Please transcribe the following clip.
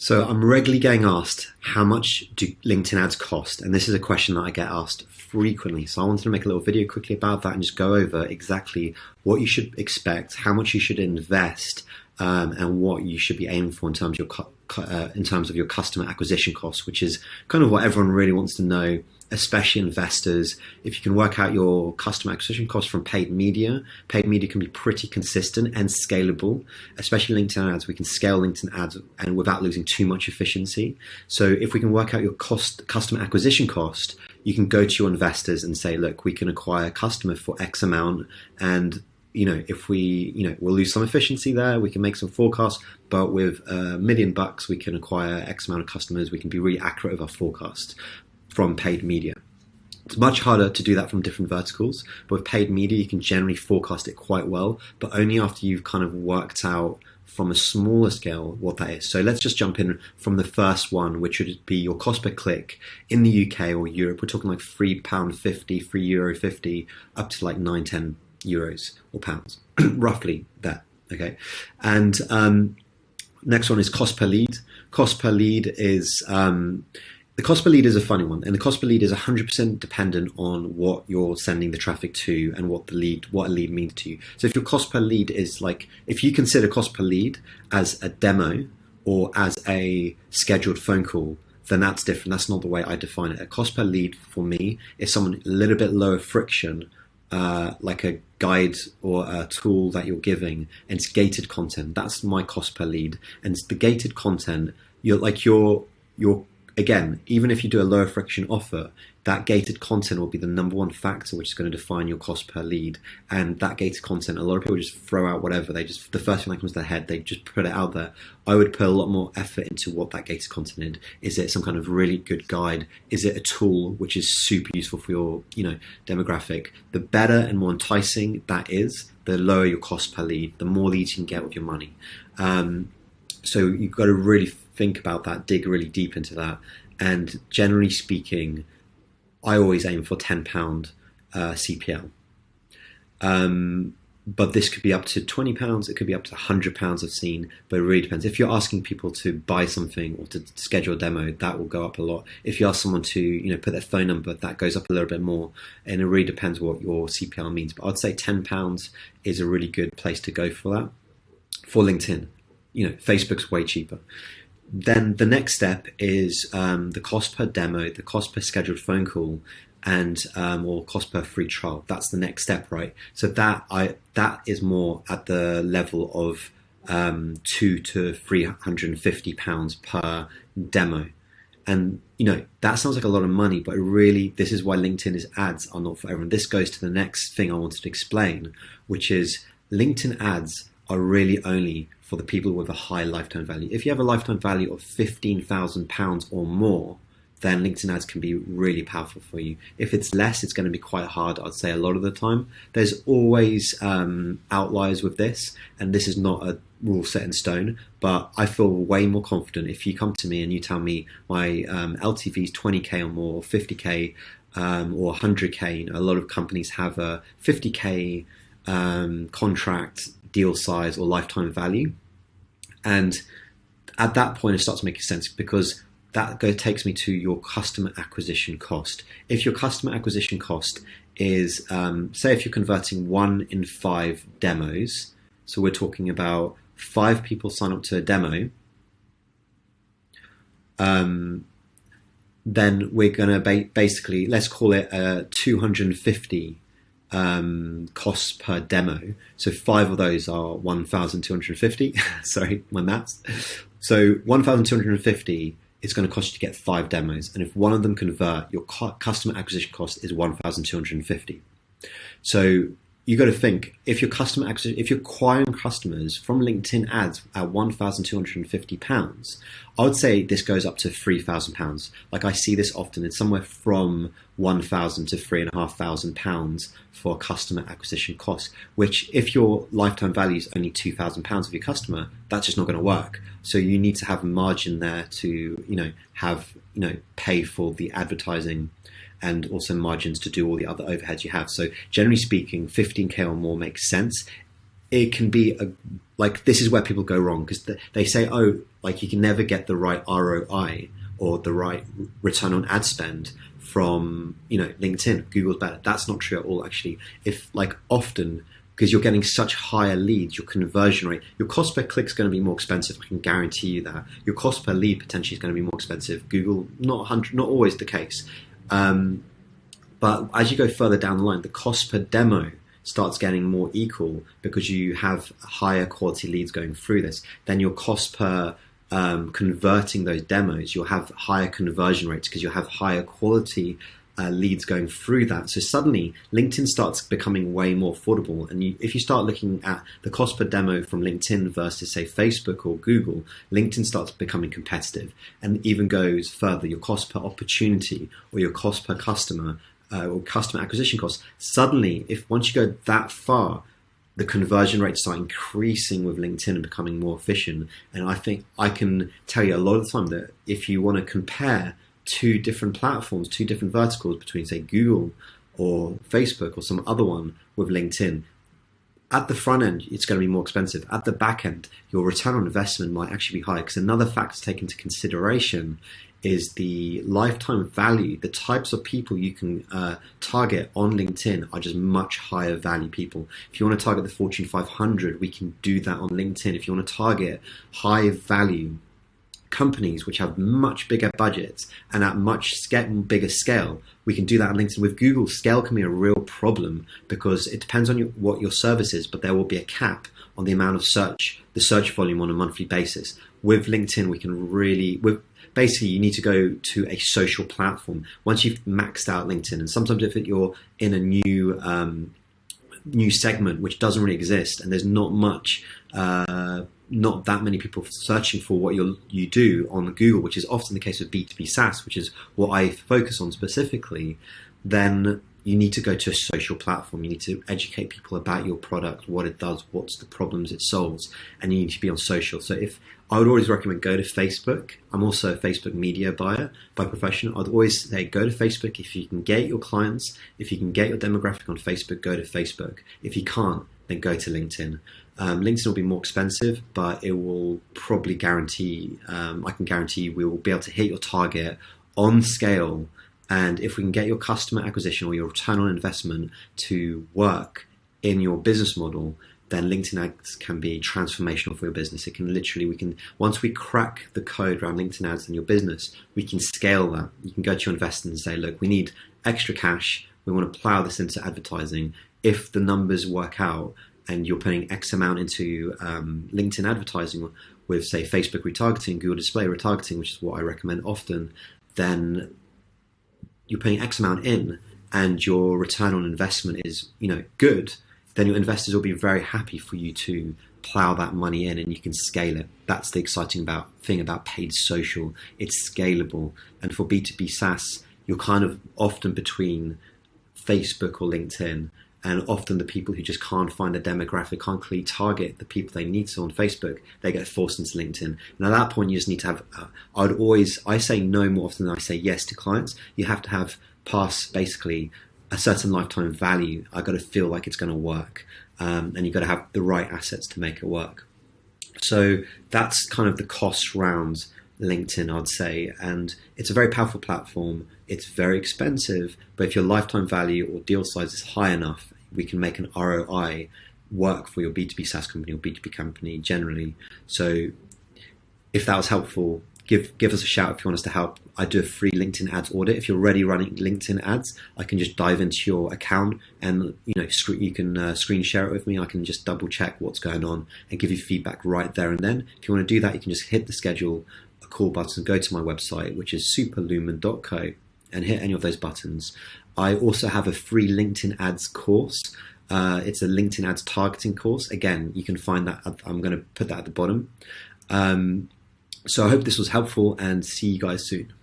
So I'm regularly getting asked, how much do LinkedIn ads cost? And this is a question that I get asked frequently. So I wanted to make a little video quickly about that and just go over exactly what you should expect, how much you should invest, and what you should be aiming for in terms of your customer acquisition costs, which is kind of what everyone really wants to know, especially investors. If you can work out your customer acquisition costs from paid media can be pretty consistent and scalable. Especially LinkedIn ads, we can scale LinkedIn ads and without losing too much efficiency. So if we can work out your customer acquisition cost, you can go to your investors and say, look, we can acquire a customer for X amount, and if we'll lose some efficiency there, we can make some forecasts, but with $1 million, we can acquire X amount of customers. We can be really accurate with our forecasts from paid media. It's much harder to do that from different verticals, but with paid media, you can generally forecast it quite well, but only after you've kind of worked out from a smaller scale what that is. So let's just jump in from the first one, which would be your cost per click in the UK or Europe. We're talking like £3.50, €3.50, up to like 9-10 euros or pounds, roughly that. Okay. And next one is cost per lead. Cost per lead is the cost per lead is a funny one, and the cost per lead is 100% dependent on what you're sending the traffic to and what a lead means to you. So if your cost per lead is if you consider cost per lead as a demo or as a scheduled phone call, then that's different. That's not the way I define it. A cost per lead for me is someone a little bit lower friction, like a guide or a tool that you're giving, and it's gated content. That's my cost per lead. And the gated content, you're again, even if you do a lower friction offer, that gated content will be the number one factor which is going to define your cost per lead. And that gated content, a lot of people just throw out whatever. The first thing that comes to their head, they just put it out there. I would put a lot more effort into what that gated content is. Is it some kind of really good guide? Is it a tool which is super useful for your, demographic? The better and more enticing that is, the lower your cost per lead, the more leads you can get with your money. So you've got to really think about that, dig really deep into that. And generally speaking, I always aim for £10 CPL. But this could be up to £20, it could be up to £100 I've seen, but it really depends. If you're asking people to buy something or to schedule a demo, that will go up a lot. If you ask someone to, put their phone number, that goes up a little bit more, and it really depends what your CPL means. But I'd say £10 is a really good place to go for that. For LinkedIn, Facebook's way cheaper. Then the next step is the cost per demo, the cost per scheduled phone call, and or cost per free trial. That's the next step, right? So that is more at the level of £200 to £350 per demo. And that sounds like a lot of money, but really this is why LinkedIn ads are not for everyone. This goes to the next thing I wanted to explain, which is LinkedIn ads are really only for the people with a high lifetime value. If you have a lifetime value of £15,000 or more, then LinkedIn ads can be really powerful for you. If it's less, it's going to be quite hard, I'd say, a lot of the time. There's always outliers with this, and this is not a rule set in stone, but I feel way more confident if you come to me and you tell me my LTV is 20K or more, 50K or 100K. A lot of companies have a 50K contract deal size or lifetime value, and at that point it starts making sense, because that takes me to your customer acquisition cost. If your customer acquisition cost is say if you're converting 1 in 5 demos, so we're talking about 5 people sign up to a demo, then we're going to basically, let's call it a 250 costs per demo. So 5 of those are 1,250. Sorry, my maths. So 1,250 is going to cost you to get 5 demos. And if one of them convert, your customer acquisition cost is 1,250. So you got to think, if you're acquiring customers from LinkedIn ads at £1,250, I would say this goes up to £3,000. Like I see this often, it's somewhere from £1,000 to £3,500 for customer acquisition cost, which if your lifetime value is only £2,000 of your customer, that's just not going to work. So you need to have a margin there to, pay for the advertising and also margins to do all the other overheads you have. So generally speaking, 15K or more makes sense. it can be like, this is where people go wrong, because they say, oh, like you can never get the right ROI or the right return on ad spend from, LinkedIn. Google's better. That's not true at all, actually. If like often, because you're getting such higher leads, your conversion rate, your cost per click is going to be more expensive. I can guarantee you that. Your cost per lead potentially is going to be more expensive. Google, not always the case. But as you go further down the line, the cost per demo starts getting more equal because you have higher quality leads going through this. Then your cost per converting those demos, you'll have higher conversion rates because you'll have higher quality leads going through that. So suddenly LinkedIn starts becoming way more affordable. And if you start looking at the cost per demo from LinkedIn versus say Facebook or Google, LinkedIn starts becoming competitive, and even goes further. Your cost per opportunity or your cost per customer or customer acquisition costs. Suddenly, once you go that far, the conversion rates start increasing with LinkedIn and becoming more efficient. And I think I can tell you a lot of the time that if you want to compare two different platforms, two different verticals between say Google or Facebook or some other one with LinkedIn, at the front end, it's going to be more expensive. At the back end, your return on investment might actually be higher, because another factor to take into consideration is the lifetime value. The types of people you can target on LinkedIn are just much higher value people. If you want to target the Fortune 500, we can do that on LinkedIn. If you want to target high value companies which have much bigger budgets and at much bigger scale, we can do that on LinkedIn. With Google, scale can be a real problem because it depends on what your service is, but there will be a cap on the amount of the search volume on a monthly basis. With LinkedIn, we can really, basically you need to go to a social platform once you've maxed out LinkedIn. And sometimes if you're in a new segment which doesn't really exist, and there's not that many people searching for what you do on Google, which is often the case with B2B SaaS, which is what I focus on specifically, then you need to go to a social platform. You need to educate people about your product, what it does, what's the problems it solves, and you need to be on social. So I would always recommend go to Facebook. I'm also a Facebook media buyer by profession. I'd always say go to Facebook. If you can get your clients, if you can get your demographic on Facebook, go to Facebook. If you can't, then go to LinkedIn. LinkedIn will be more expensive, but it will probably guarantee, I can guarantee we will be able to hit your target on scale. And if we can get your customer acquisition or your return on investment to work in your business model, then LinkedIn ads can be transformational for your business. Once we crack the code around LinkedIn ads in your business, we can scale that. You can go to your investors and say, look, we need extra cash. We want to plow this into advertising. If the numbers work out and you're putting X amount into LinkedIn advertising with, say, Facebook retargeting, Google display retargeting, which is what I recommend often, then you're paying X amount in and your return on investment is, good, then your investors will be very happy for you to plow that money in and you can scale it. That's the exciting thing about paid social. It's scalable. And for B2B SaaS, you're kind of often between Facebook or LinkedIn, and often the people who just can't find a demographic, can't clearly target the people they need to on Facebook, they get forced into LinkedIn. And at that point, you just need to have, I say no more often than I say yes to clients. You have to have past basically a certain lifetime value. I've got to feel like it's going to work. And you've got to have the right assets to make it work. So that's kind of the cost around LinkedIn, I'd say. And it's a very powerful platform. It's very expensive, but if your lifetime value or deal size is high enough, we can make an ROI work for your B2B SaaS company or B2B company generally. So if that was helpful, give us a shout if you want us to help. I do a free LinkedIn ads audit. If you're already running LinkedIn ads, I can just dive into your account and you can screen share it with me. I can just double check what's going on and give you feedback right there and then. If you want to do that, you can just hit the schedule a call button, go to my website, which is superlumen.co, and hit any of those buttons. I also have a free LinkedIn ads course. It's a LinkedIn ads targeting course. Again, you can find that. I'm going to put that at the bottom. So I hope this was helpful and see you guys soon.